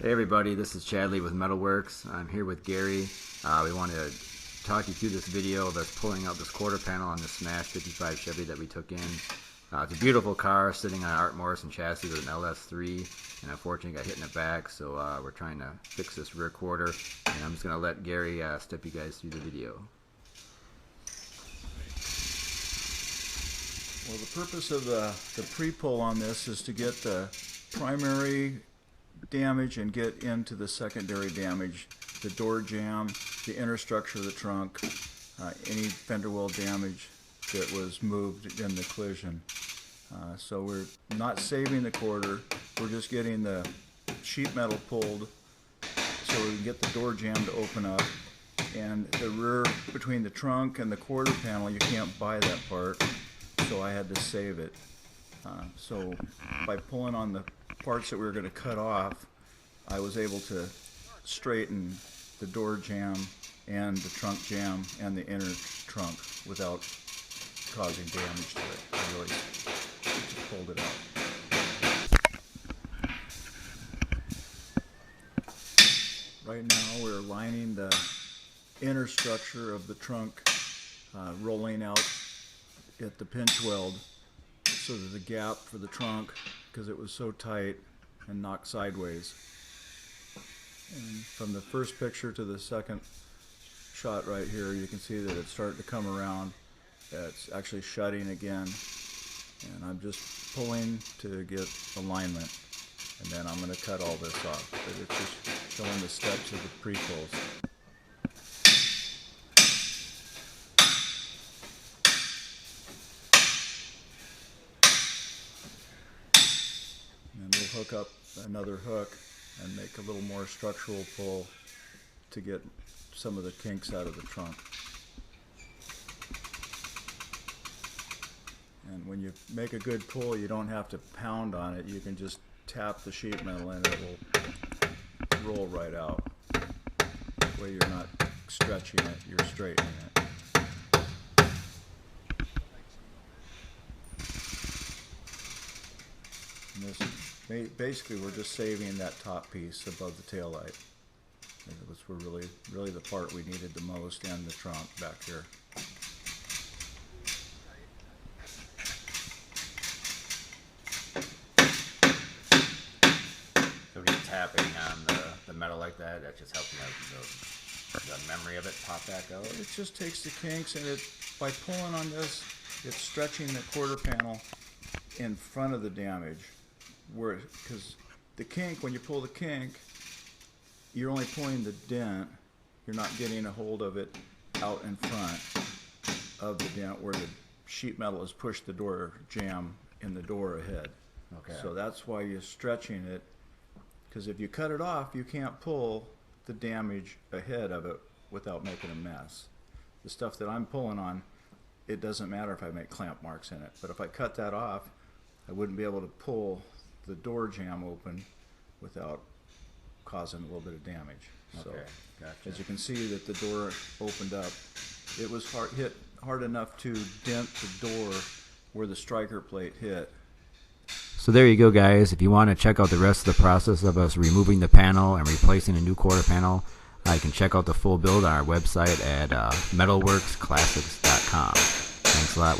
Hey everybody, this is Chadley with MetalWorks. I'm here with Gary. We want to talk you through this video of us pulling out this quarter panel on the smashed 55 Chevy that we took in. It's a beautiful car sitting on an Art Morrison chassis with an LS3, and unfortunately got hit in the back, so we're trying to fix this rear quarter, and I'm just going to let Gary step you guys through the video. Well, the purpose of the pre-pull on this is to get the primary damage and get into the secondary damage, the door jamb, the inner structure of the trunk, any fender well damage that was moved in the collision. So we're not saving the quarter, we're just getting the sheet metal pulled so we can get the door jamb to open up. And the rear between the trunk and the quarter panel, you can't buy that part, so I had to save it. So by pulling on the parts that we were going to cut off, I was able to straighten the door jamb and the trunk jamb and the inner trunk without causing damage to it. I really pulled it out. Right now we're lining the inner structure of the trunk, rolling out at the pinch weld so that the gap for the trunk, because it was so tight and knocked sideways. And from the first picture to the second shot right here, you can see that it's starting to come around. It's actually shutting again, and I'm just pulling to get alignment, and then I'm going to cut all this off. But it's just showing the steps of the pre-pulls. And we'll hook up another hook and make a little more structural pull to get some of the kinks out of the trunk. And when you make a good pull, you don't have to pound on it. You can just tap the sheet metal and it will roll right out. That way you're not stretching it, you're straightening it. And this, basically, we're just saving that top piece above the taillight. It was really the part we needed the most, and the trunk back here. So just tapping on the metal like that, that's just helping the memory of it pop back out? It just takes the kinks, and by pulling on this, it's stretching the quarter panel in front of the damage. Because the kink, when you pull the kink, you're only pulling the dent, you're not getting a hold of it out in front of the dent where the sheet metal has pushed the door jamb in the door ahead. Okay. So that's why you're stretching it, because if you cut it off, you can't pull the damage ahead of it without making a mess. The stuff that I'm pulling on, it doesn't matter if I make clamp marks in it, but if I cut that off, I wouldn't be able to pull the door jamb open without causing a little bit of damage. Okay, So gotcha. as you can see that the door opened up, it was hit hard enough to dent the door where the striker plate hit. So there you go, guys. If you want to check out the rest of the process of us removing the panel and replacing a new quarter panel, you can check out the full build on our website at MetalWorksClassics.com. Thanks a lot.